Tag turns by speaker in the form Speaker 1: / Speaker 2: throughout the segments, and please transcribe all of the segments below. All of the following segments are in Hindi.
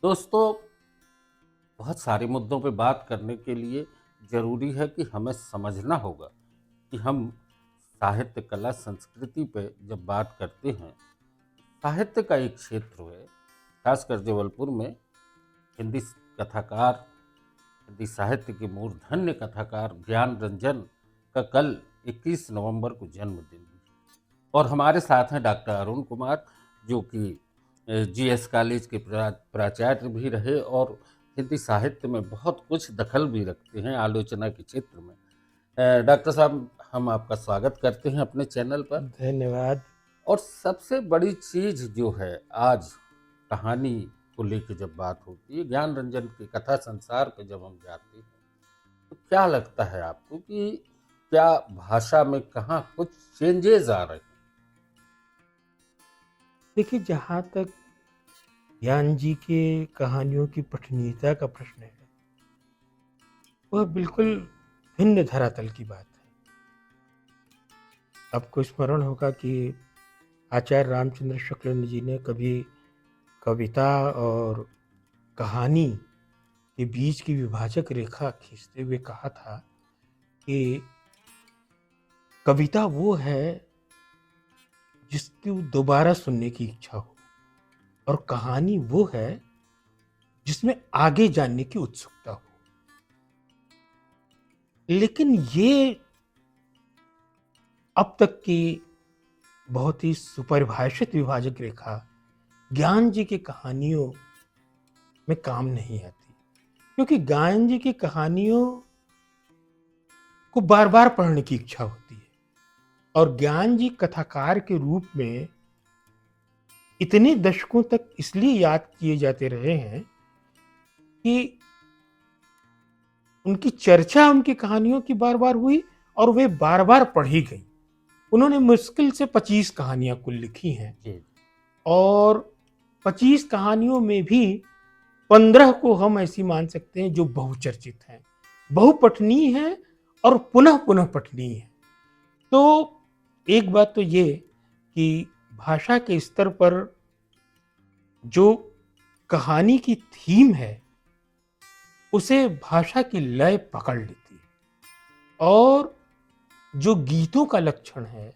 Speaker 1: दोस्तों, बहुत सारे मुद्दों पे बात करने के लिए ज़रूरी है कि हमें समझना होगा कि हम साहित्य, कला, संस्कृति पे जब बात करते हैं, साहित्य का एक क्षेत्र है, खासकर जबलपुर में हिंदी कथाकार, हिंदी साहित्य के मूर्धन्य कथाकार ज्ञान रंजन का कल 21 नवंबर को जन्मदिन है। और हमारे साथ हैं डॉक्टर अरुण कुमार, जो कि जीएस कॉलेज के प्राचार्य भी रहे और हिंदी साहित्य में बहुत कुछ दखल भी रखते हैं आलोचना के क्षेत्र में। डॉक्टर साहब, हम आपका स्वागत करते हैं अपने चैनल पर।
Speaker 2: धन्यवाद।
Speaker 1: और सबसे बड़ी चीज़ जो है आज कहानी को लेके जब बात होती है, ज्ञान रंजन की कथा संसार पे जब हम जाते हैं, तो क्या लगता है आपको कि क्या भाषा में कहाँ कुछ चेंजेस आ रहे हैं?
Speaker 2: देखिए, जहाँ तक ज्ञान जी के कहानियों की पठनीयता का प्रश्न है, वह बिल्कुल भिन्न धरातल की बात है। आपको स्मरण होगा कि आचार्य रामचंद्र शुक्ल जी ने कभी कविता और कहानी के बीच की विभाजक रेखा खींचते हुए कहा था कि कविता वो है जिसकी दोबारा सुनने की इच्छा हो, और कहानी वो है जिसमें आगे जानने की उत्सुकता हो। लेकिन ये अब तक की बहुत ही सुपरिभाषित विभाजक रेखा ज्ञान जी की कहानियों में काम नहीं आती, क्योंकि ज्ञान जी की कहानियों को बार बार पढ़ने की इच्छा होती है। और ज्ञान जी कथाकार के रूप में इतने दशकों तक इसलिए याद किए जाते रहे हैं कि उनकी चर्चा उनकी कहानियों की बार बार हुई और वे बार बार पढ़ी गई। उन्होंने मुश्किल से 25 कहानियां कुल लिखी हैं,
Speaker 1: जी।
Speaker 2: और 25 कहानियों में भी 15 को हम ऐसी मान सकते हैं जो बहुचर्चित हैं, बहुपठनीय हैं और पुनः पुनः पठनीय हैं। तो एक बात तो ये कि भाषा के स्तर पर जो कहानी की थीम है, उसे भाषा की लय पकड़ लेती है। और जो गीतों का लक्षण है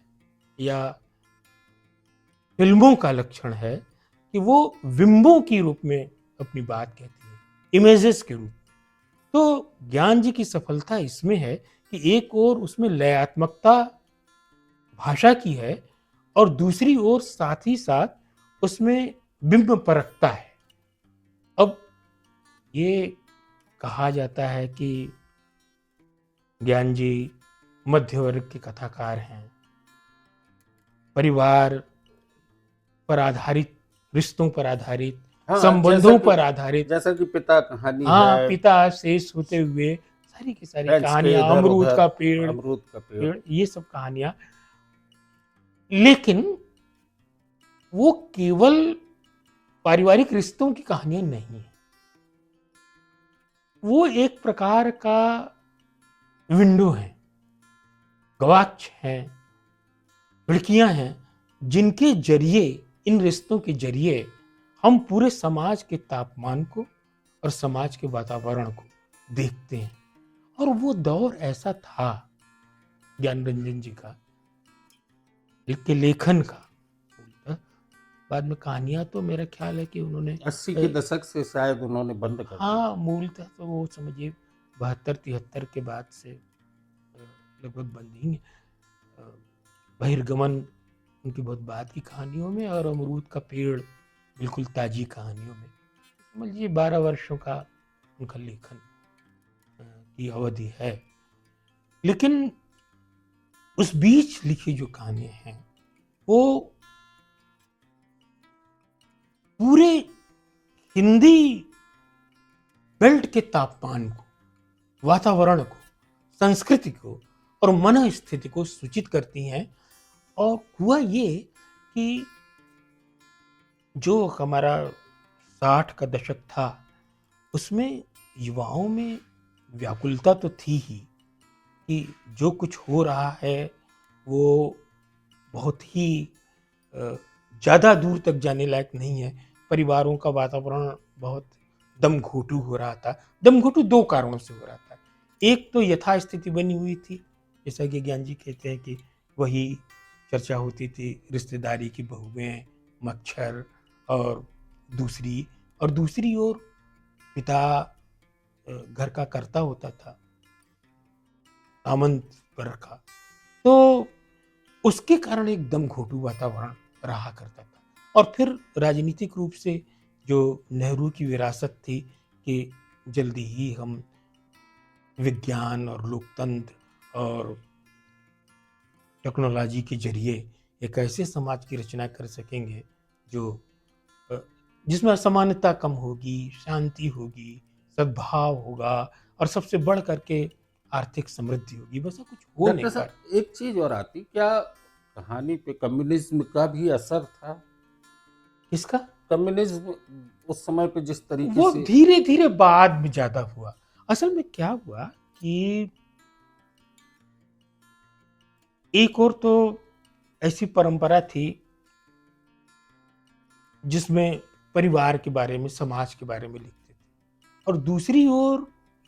Speaker 2: या फिल्मों का लक्षण है कि वो बिंबों के रूप में अपनी बात कहती है, इमेजेस के रूप में। तो ज्ञान जी की सफलता इसमें है कि एक ओर उसमें लयात्मकता भाषा की है, और दूसरी ओर साथ ही साथ उसमें बिंब परखता है। अब ये कहा जाता है कि ज्ञान जी मध्य वर्ग के कथाकार हैं, परिवार पर आधारित, रिश्तों पर आधारित,
Speaker 1: हाँ,
Speaker 2: संबंधों पर आधारित,
Speaker 1: जैसा कि पिता कहानी
Speaker 2: हाँ,
Speaker 1: है,
Speaker 2: पिता शेष होते हुए सारी की सारी
Speaker 1: बेंच पे
Speaker 2: कहानियां, अमरूद
Speaker 1: इधर-उधर,
Speaker 2: का पेड़,
Speaker 1: अमरूद का पेड़।
Speaker 2: ये सब कहानियां। लेकिन वो केवल पारिवारिक रिश्तों की कहानियां नहीं है, वो एक प्रकार का विंडो है, गवाक्ष है, खिड़कियां हैं, जिनके जरिए, इन रिश्तों के जरिए हम पूरे समाज के तापमान को और समाज के वातावरण को देखते हैं। और वो दौर ऐसा था ज्ञान रंजन जी का, के लेखन का। बाद में कहानियां तो मेरा ख्याल है कि उन्होंने
Speaker 1: 80 के दशक से शायद उन्होंने बंद कर दी।
Speaker 2: हाँ, मूलतः तो वो समझिए 72-73 के बाद से लगभग बंद ही। अ, बहिर्गमन उनकी बहुत बाद की कहानियों में, और अमरूद का पेड़ बिल्कुल ताजी कहानियों में। समझ लीजिए 12 वर्षों का उनका लेखन की अवधि है। लेकिन उस बीच लिखी जो कहानियां हैं, वो पूरे हिंदी बेल्ट के तापमान को, वातावरण को, संस्कृति को और मन स्थिति को सूचित करती हैं। और हुआ ये कि जो हमारा 60 का दशक था, उसमें युवाओं में व्याकुलता तो थी ही कि जो कुछ हो रहा है वो बहुत ही ज़्यादा दूर तक जाने लायक नहीं है। परिवारों का वातावरण बहुत दम घोटू हो रहा था। दम घोटू 2 कारणों से हो रहा था। एक तो यथास्थिति बनी हुई थी, जैसा कि ज्ञान जी कहते हैं कि वही चर्चा होती थी, रिश्तेदारी की बहुएँ, मच्छर और दूसरी दूसरी ओर पिता घर का कर्ता होता था, सामंत वर्ग का। तो उसके कारण एक दमघोटू वातावरण रहा करता था। और फिर राजनीतिक रूप से जो नेहरू की विरासत थी कि जल्दी ही हम विज्ञान और लोकतंत्र और टेक्नोलॉजी के ज़रिए एक ऐसे समाज की रचना कर सकेंगे जो अ, जिसमें असमानता कम होगी, शांति होगी, सद्भाव होगा और सबसे बढ़ कर के आर्थिक समृद्धि होगी। वैसा कुछ हो नहीं
Speaker 1: डॉक्टर
Speaker 2: पाया।
Speaker 1: साहब एक चीज और आती, क्या कहानी पे कम्युनिज्म का भी असर था?
Speaker 2: किसका?
Speaker 1: कम्युनिज्म उस समय पे जिस तरीके
Speaker 2: वो
Speaker 1: से
Speaker 2: धीरे-धीरे बाद में ज़्यादा हुआ। असल में क्या हुआ कि एक और तो ऐसी परंपरा थी जिसमें परिवार के बारे में, समाज के बारे में लिखते थे और दूसरी ओर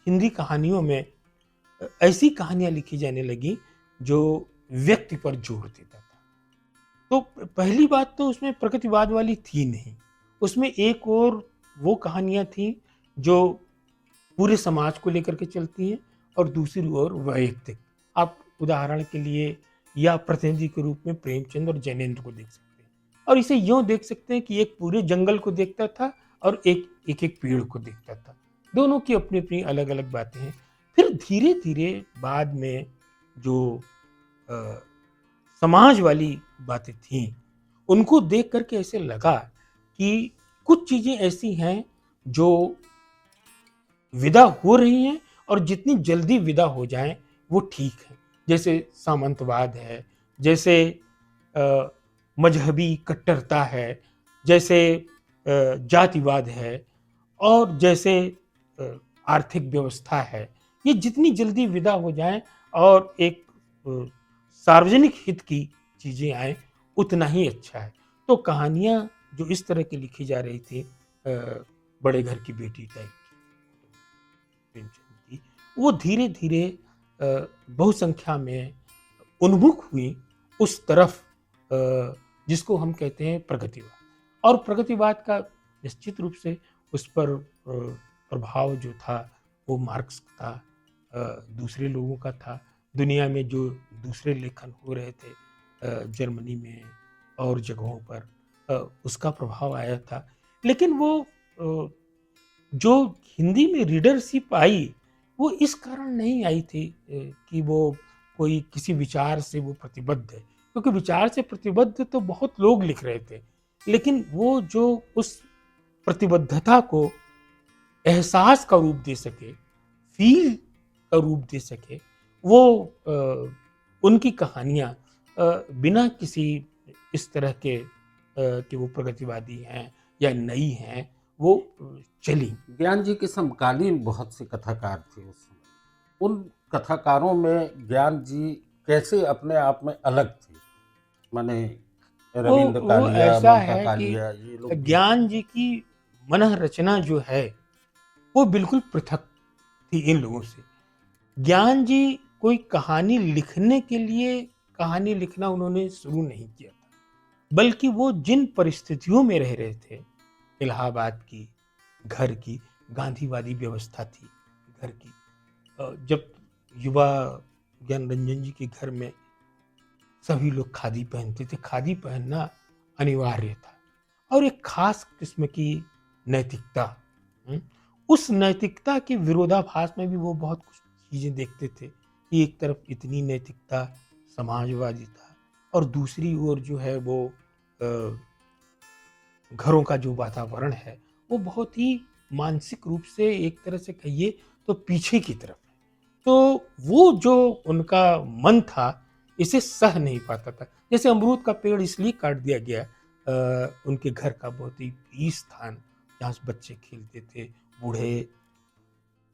Speaker 2: हिंदी कहानियों में ऐसी कहानियाँ लिखी जाने लगी जो व्यक्ति पर जोर देता था। तो पहली बात तो उसमें प्रगतिवाद वाली थी नहीं। उसमें एक और वो कहानियाँ थीं जो पूरे समाज को लेकर के चलती हैं और दूसरी ओर वैयक्तिक। आप उदाहरण के लिए या प्रतिनिधि के रूप में प्रेमचंद और जैनेन्द्र को देख सकते हैं और इसे यूँ देख सकते हैं कि एक पूरे जंगल को देखता था और एक पेड़ को देखता था। दोनों की अपनी-अपनी अलग-अलग बातें हैं। फिर धीरे-धीरे बाद में जो अ, समाज वाली बातें थीं, उनको देख कर के ऐसे लगा कि कुछ चीज़ें ऐसी हैं जो विदा हो रही हैं और जितनी जल्दी विदा हो जाएँ वो ठीक है। जैसे सामंतवाद है, जैसे अ, मज़हबी कट्टरता है, जैसे जातिवाद है और जैसे अ, आर्थिक व्यवस्था है। ये जितनी जल्दी विदा हो जाएँ और एक अ, सार्वजनिक हित की चीज़ें आएँ, उतना ही अच्छा है। तो कहानियाँ जो इस तरह की लिखी जा रही थी बड़े घर की बेटी टाइप की, प्रेमचंद की, वो धीरे-धीरे बहुसंख्या में उन्मुख हुई उस तरफ जिसको हम कहते हैं प्रगतिवाद। और प्रगतिवाद का निश्चित रूप से उस पर प्रभाव जो था वो मार्क्स था, दूसरे लोगों का था। दुनिया में जो दूसरे लेखन हो रहे थे जर्मनी में और जगहों पर उसका प्रभाव आया था। लेकिन वो जो हिंदी में रीडरशिप आई, वो इस कारण नहीं आई थी कि वो कोई किसी विचार से वो प्रतिबद्ध है। क्योंकि विचार से प्रतिबद्ध तो बहुत लोग लिख रहे थे। लेकिन वो जो उस प्रतिबद्धता को एहसास का रूप दे सके, फ़ील का रूप दे सके, वो उनकी कहानियाँ बिना किसी इस तरह के कि वो प्रगतिवादी हैं या नई हैं, वो चली।
Speaker 1: ज्ञान जी के समकालीन बहुत से कथाकार थे उस समय, उन कथाकारों में ज्ञान जी कैसे अपने आप में अलग थे? माने रविंद्र
Speaker 2: वो
Speaker 1: कालिया,
Speaker 2: ऐसा
Speaker 1: ममता
Speaker 2: है कि
Speaker 1: कालिया, ये लोग भी।
Speaker 2: ज्ञान जी की मनः रचना जो है, वो बिल्कुल पृथक थी इन लोगों से। ज्ञान जी कोई कहानी लिखने के लिए कहानी लिखना उन्होंने शुरू नहीं किया था, बल्कि वो जिन परिस्थितियों में रह रहे थे, इलाहाबाद की, घर की, गांधीवादी व्यवस्था थी घर की। जब युवा ज्ञान रंजन जी के घर में सभी लोग खादी पहनते थे, खादी पहनना अनिवार्य था और एक खास किस्म की नैतिकता। हुँ? उस नैतिकता के विरोधाभास में भी वो बहुत कुछ चीज़ें देखते थे कि एक तरफ इतनी नैतिकता, समाजवादी था और दूसरी ओर जो है वो अ, घरों का जो वातावरण है, वो बहुत ही मानसिक रूप से एक तरह से कहिए तो पीछे की तरफ है। तो वो जो उनका मन था, इसे सह नहीं पाता था। जैसे अमरूद का पेड़ इसलिए काट दिया गया उनके घर का बहुत ही प्रिय स्थान, जहाँ से बच्चे खेलते थे, बूढ़े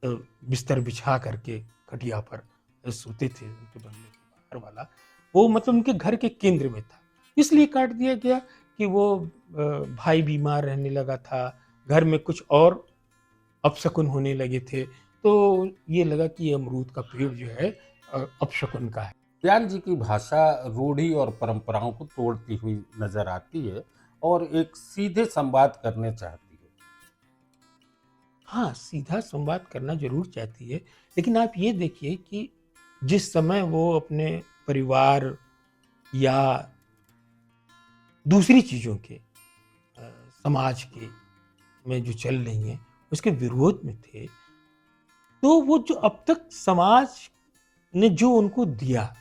Speaker 2: अ, बिस्तर बिछा करके खटिया पर सोते थे उनके बंगले के बाहर वाला, वो मतलब उनके घर के केंद्र में था। इसलिए काट दिया गया कि वो भाई बीमार रहने लगा था, घर में कुछ और अपशकुन होने लगे थे, तो ये लगा कि ये अमरूद का पेड़ जो है अपशकुन का है।
Speaker 1: ज्ञान जी की भाषा रूढ़ी और परंपराओं को तोड़ती हुई नजर आती है और एक सीधे संवाद करने चाहती है।
Speaker 2: हाँ, सीधा संवाद करना ज़रूर चाहती है, लेकिन आप ये देखिए कि जिस समय वो अपने परिवार या दूसरी चीज़ों के समाज के में जो चल रही हैं, उसके विरोध में थे, तो वो जो अब तक समाज ने जो उनको दिया,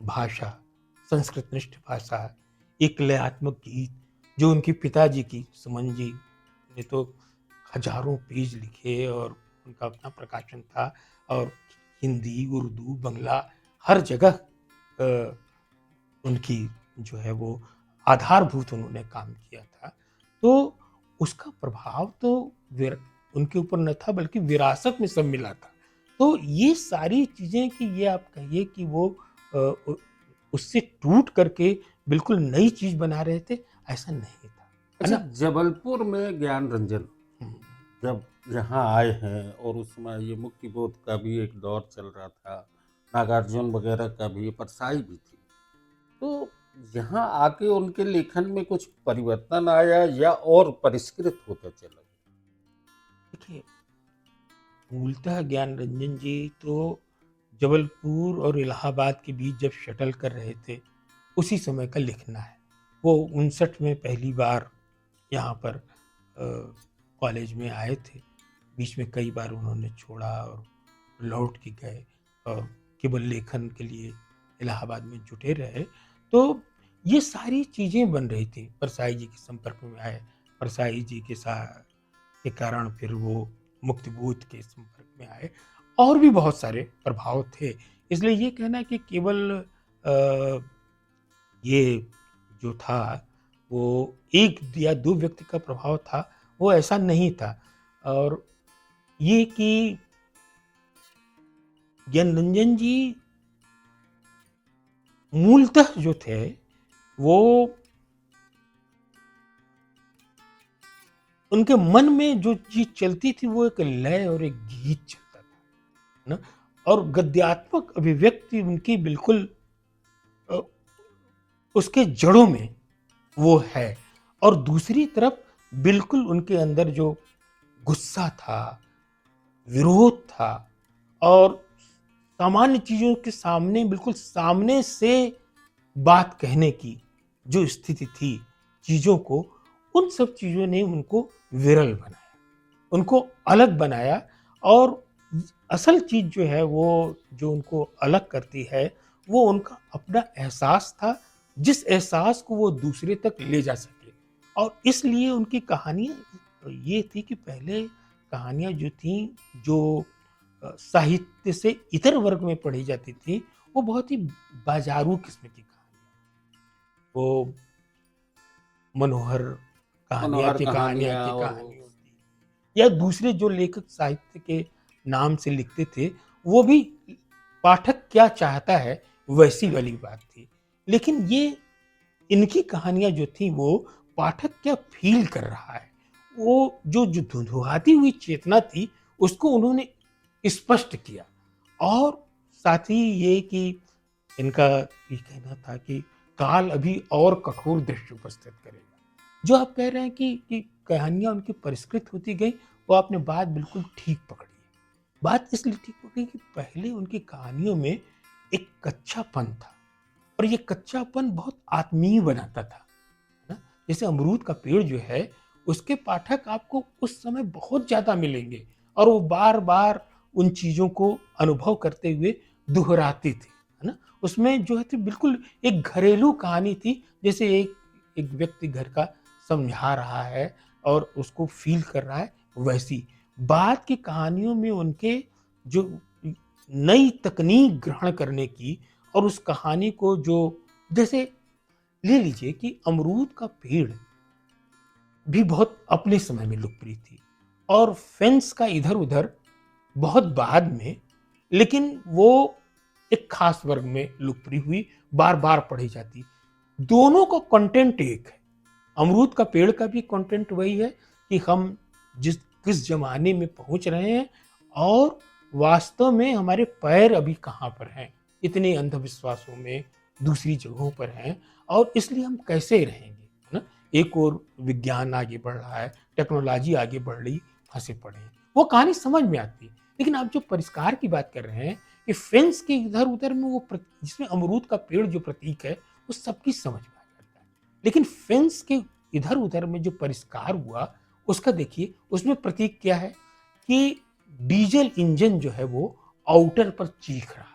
Speaker 2: भाषा, संस्कृतनिष्ठ भाषा, एक लयात्मक गीत, जो उनके पिताजी की सुमन जी ने तो हजारों पेज लिखे और उनका अपना प्रकाशन था, और हिंदी, उर्दू, बंगला हर जगह उनकी जो है वो आधारभूत उन्होंने काम किया था। तो उसका प्रभाव तो विर उनके ऊपर न था, बल्कि विरासत में सब मिला था। तो ये सारी चीज़ें कि ये आप कहिए कि वो अ, उ उससे टूट करके बिल्कुल नई चीज़ बना रहे थे, ऐसा नहीं था। है
Speaker 1: अच्छा,
Speaker 2: ना?
Speaker 1: जबलपुर में ज्ञान रंजन
Speaker 2: हुँ।
Speaker 1: जब यहाँ आए हैं और उस समय ये मुक्ति बोध का भी एक दौर चल रहा था, नागार्जुन वगैरह का भी, परसाई भी थी, तो यहाँ आके उनके लेखन में कुछ परिवर्तन आया या और परिष्कृत होता चला गया?
Speaker 2: देखिए, मूलतः ज्ञान रंजन जी तो जबलपुर और इलाहाबाद के बीच जब शटल कर रहे थे, उसी समय का लिखना है। वो 59 में पहली बार यहाँ पर कॉलेज में आए थे। बीच में कई बार उन्होंने छोड़ा और लौट के गए और केवल लेखन के लिए इलाहाबाद में जुटे रहे। तो ये सारी चीज़ें बन रही थी। परसाई जी के संपर्क में आए, परसाई जी के के कारण फिर वो मुक्तिबोध के संपर्क में आए, और भी बहुत सारे प्रभाव थे। इसलिए ये कहना कि केवल अ, ये जो था वो एक या 2 व्यक्ति का प्रभाव था, वो ऐसा नहीं था। और ये कि ज्ञानरंजन जी मूलतः जो थे, वो उनके मन में जो चीज़ चलती थी वो एक लय और एक गीत चलता था, ना? और गद्यात्मक अभिव्यक्ति उनकी बिल्कुल अ, उसके जड़ों में वो है। और दूसरी तरफ बिल्कुल उनके अंदर जो गुस्सा था, विरोध था, और सामान्य चीज़ों के सामने बिल्कुल सामने से बात कहने की जो स्थिति थी चीज़ों को, उन सब चीज़ों ने उनको विरल बनाया, उनको अलग बनाया। और असल चीज़ जो है वो जो उनको अलग करती है, वो उनका अपना एहसास था, जिस एहसास को वो दूसरे तक ले जा सके। और इसलिए उनकी कहानियाँ ये थी कि पहले कहानियाँ जो थीं, जो साहित्य से इतर वर्ग में पढ़ी जाती थी, वो बहुत ही बाज़ारू किस्म की कहानियाँ, वो मनोहर कहानी,
Speaker 1: मनोहर कहानियाँ
Speaker 2: अति
Speaker 1: और
Speaker 2: कहानी होती, या दूसरे जो लेखक साहित्य के नाम से लिखते थे, वो भी पाठक क्या चाहता है वैसी वाली बात थी। लेकिन ये इनकी कहानियाँ जो थी वो पाठक क्या फ़ील कर रहा है, वो जो जो धुंधुहाती हुई चेतना थी उसको उन्होंने स्पष्ट किया। और साथ ही ये कि इनका ये कहना था कि काल अभी और कठोर दृश्य उपस्थित करेगा। जो आप कह रहे हैं कि कहानियाँ उनकी परिष्कृत होती गई, वो आपने बात बिल्कुल ठीक पकड़ी है। बात इसलिए ठीक पकड़ी कि पहले उनकी कहानियों में एक कच्चापन था, और ये कच्चापन बहुत आत्मीय बनाता था, ना? जैसे अमरूद का पेड़ जो है, उसके पाठक आपको उस समय बहुत ज़्यादा मिलेंगे, और वो बार-बार उन चीज़ों को अनुभव करते हुए दोहराती थी, है ना? उसमें जो है थी बिल्कुल एक घरेलू कहानी थी, जैसे एक एक व्यक्ति घर का समझा रहा है और उसको फ़ील कर रहा है, वैसी। बाद की कहानियों में उनके जो नई तकनीक ग्रहण करने की, और उस कहानी को जो, जैसे ले लीजिए कि अमरूद का पेड़ भी बहुत अपने समय में लोकप्रिय थी, और फेंस का इधर-उधर बहुत बाद में, लेकिन वो एक खास वर्ग में लोकप्रिय हुई, बार-बार पढ़ी जाती। दोनों का कंटेंट एक है। अमरूद का पेड़ का भी कंटेंट वही है कि हम जिस किस जमाने में पहुंच रहे हैं और वास्तव में हमारे पैर अभी कहाँ पर हैं, इतने अंधविश्वासों में दूसरी जगहों पर हैं, और इसलिए हम कैसे रहेंगे, है ना। एक और विज्ञान आगे बढ़ रहा है, टेक्नोलॉजी आगे बढ़ रही, फंसे पड़े हैं, वो कहानी समझ में आती है। लेकिन आप जो परिष्कार की बात कर रहे हैं कि फेंस के इधर उधर में जिसमें अमरूद का पेड़ जो प्रतीक है वो सबकी समझ में आ जाता है, लेकिन फेंस के इधर उधर में जो परिष्कार हुआ उसका देखिए, उसमें प्रतीक क्या है कि डीजल इंजन जो है वो आउटर पर चीख रहा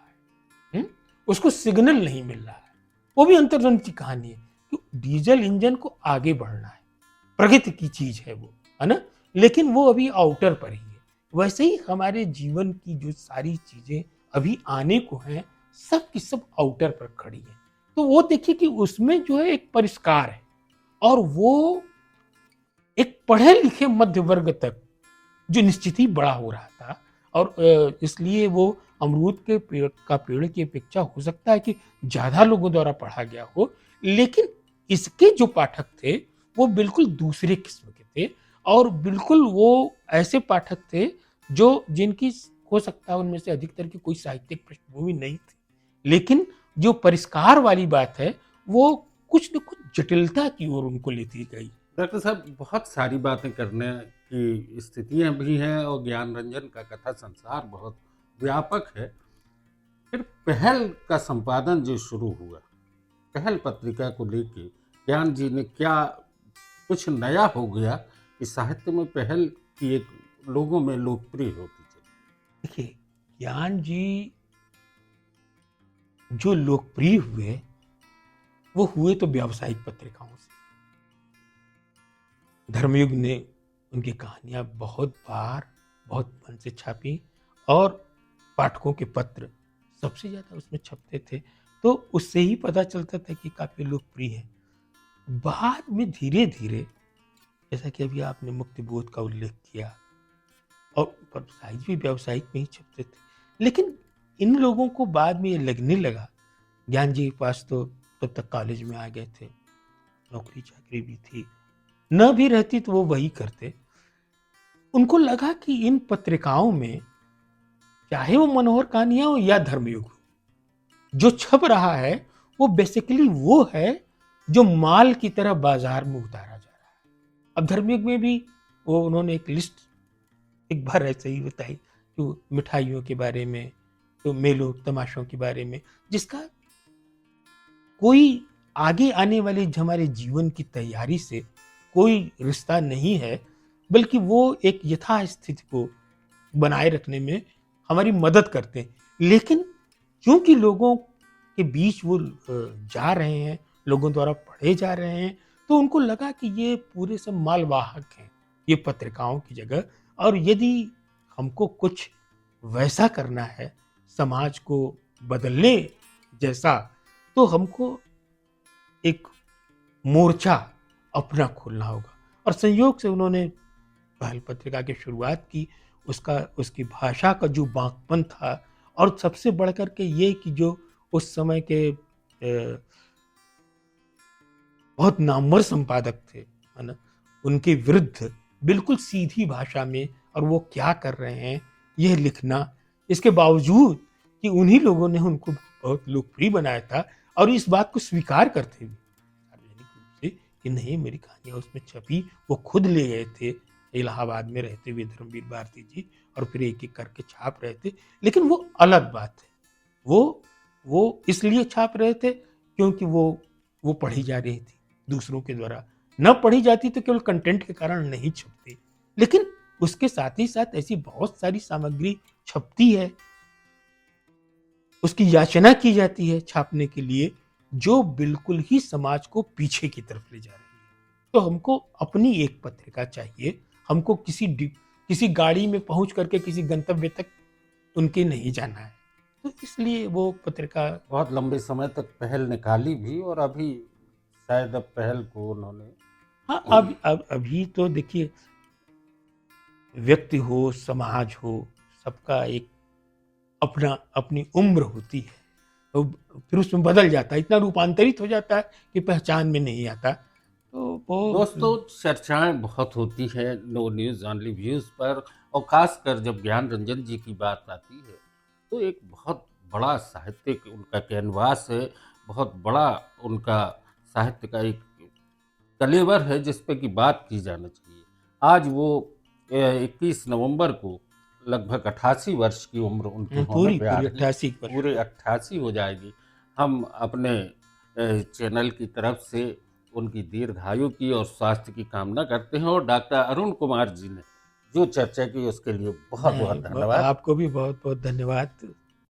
Speaker 2: है, उसको सिग्नल नहीं मिल रहा है। वो भी अंतर्द्वंद की कहानी है कि डीजल इंजन को आगे बढ़ना है, प्रगति की चीज है वो, है ना, लेकिन वो अभी आउटर पर ही है। वैसे ही हमारे जीवन की जो सारी चीजें अभी आने को हैं, सब की सब आउटर पर खड़ी है। तो वो देखिए कि उसमें जो है एक परिष्कार है, और वो एक पढ़े लिखे मध्य वर्ग तक जो निश्चित ही बड़ा हो रहा था, और इसलिए वो अमरूद के पेड़ की अपेक्षा हो सकता है कि ज्यादा लोगों द्वारा पढ़ा गया हो, लेकिन इसके जो पाठक थे वो बिल्कुल दूसरे किस्म के थे, और बिल्कुल वो ऐसे पाठक थे जो जिनकी हो सकता है उनमें से अधिकतर की कोई साहित्यिक पृष्ठभूमि नहीं थी, लेकिन जो परिष्कार वाली बात है वो कुछ न कुछ जटिलता की ओर उनको लेती गई।
Speaker 1: डॉक्टर साहब, बहुत सारी बातें करने की स्थितियां भी हैं और ज्ञान रंजन का कथा संसार बहुत व्यापक है। फिर पहल का संपादन जो शुरू हुआ, पहल पत्रिका को लेके ज्ञान जी ने क्या कुछ नया हो गया कि साहित्य में पहल की एक लोगों में लोकप्रिय होती चली।
Speaker 2: देखिए, ज्ञान जी जो लोकप्रिय हुए वो हुए तो व्यावसायिक पत्रिकाओं से। धर्मयुग ने उनकी कहानियां बहुत बार बहुत मन से छापी, और पाठकों के पत्र सबसे ज्यादा उसमें छपते थे, तो उससे ही पता चलता था कि काफी लोकप्रिय है। बाद में धीरे धीरे, जैसा कि अभी आपने मुक्तिबोध का उल्लेख किया, और पर साइज भी व्यावसायिक में ही छपते थे, लेकिन इन लोगों को बाद में ये लगने लगा, ज्ञान जी के पास तो तब तक कॉलेज में आ गए थे, नौकरी चाकरी भी थी, न भी रहती तो वो वही करते। उनको लगा कि इन पत्रिकाओं में, चाहे वो मनोहर कहानियां हो या धर्मयुग हो, जो छप रहा है वो बेसिकली वो है जो माल की तरह बाजार में उतारा जा रहा है। अब धर्मयुग में भी वो उन्होंने एक लिस्ट एक बार ऐसे ही बताई कि वो मिठाइयों के बारे में, तो मेलों तमाशों के बारे में, जिसका कोई आगे आने वाले हमारे जीवन की तैयारी से कोई रिश्ता नहीं है, बल्कि वो एक यथास्थिति को बनाए रखने में हमारी मदद करते हैं। लेकिन क्योंकि लोगों के बीच वो जा रहे हैं, लोगों द्वारा पढ़े जा रहे हैं, तो उनको लगा कि ये पूरे सब मालवाहक हैं, ये पत्रिकाओं की जगह। और यदि हमको कुछ वैसा करना है, समाज को बदलने जैसा, तो हमको एक मोर्चा अपना खोलना होगा। और संयोग से उन्होंने पहल पत्रिका की शुरुआत की। उसका उसकी भाषा का जो बांकपन था, और सबसे बढ़कर के ये कि जो उस समय के बहुत नामवर संपादक थे, है ना, उनके विरुद्ध बिल्कुल सीधी भाषा में और वो क्या कर रहे हैं यह लिखना, इसके बावजूद कि उन्हीं लोगों ने उनको बहुत लोकप्रिय बनाया था, और इस बात को स्वीकार करते हुए सार्वजनिक रूप से कि नहीं, मेरी कहानियां उसमें छपी। वो खुद ले गए थे इलाहाबाद में रहते हुए धर्मवीर भारती जी, और फिर एक एक करके छाप रहे थे। लेकिन वो अलग बात है, वो इसलिए छाप रहे थे क्योंकि वो पढ़ी जा रही थी दूसरों के द्वारा। न पढ़ी जाती तो केवल कंटेंट के कारण नहीं छपती, लेकिन उसके साथ ही साथ ऐसी बहुत सारी सामग्री छपती है, उसकी याचना की जाती है छापने के लिए, जो बिल्कुल ही समाज को पीछे की तरफ ले जा रही है। तो हमको अपनी एक पत्रिका चाहिए, हमको किसी गाड़ी में पहुंच करके किसी गंतव्य तक उनके नहीं जाना है। तो इसलिए वो पत्रिका,
Speaker 1: बहुत लंबे समय तक पहल निकाली भी, और अभी शायद अब पहल को उन्होंने
Speaker 2: हाँ, अब अभी तो देखिए, व्यक्ति हो समाज हो, सबका एक अपना अपनी उम्र होती है, तो फिर उसमें बदल जाता है, इतना रूपांतरित हो जाता है कि पहचान में नहीं आता। तो बहुत
Speaker 1: दोस्तों, चर्चाएं बहुत होती हैं नो न्यूज़ ऑनली व्यूज़ पर, और खासकर जब ज्ञान रंजन जी की बात आती है तो एक बहुत बड़ा साहित्यिक उनका कैनवास है, बहुत बड़ा उनका साहित्य का एक कलेवर है जिस पे कि बात की जाना चाहिए। आज वो 21 नवंबर को लगभग 88 वर्ष की उम्र उनकी होने
Speaker 2: पूरी
Speaker 1: पे आ
Speaker 2: पूरी
Speaker 1: रही,
Speaker 2: 88 वर्ष
Speaker 1: पूरे 88 हो जाएगी। हम अपने चैनल की तरफ से उनकी दीर्घायु की और स्वास्थ्य की कामना करते हैं, और डॉक्टर अरुण कुमार जी ने जो चर्चा की उसके लिए बहुत बहुत धन्यवाद।
Speaker 2: आपको भी बहुत बहुत धन्यवाद।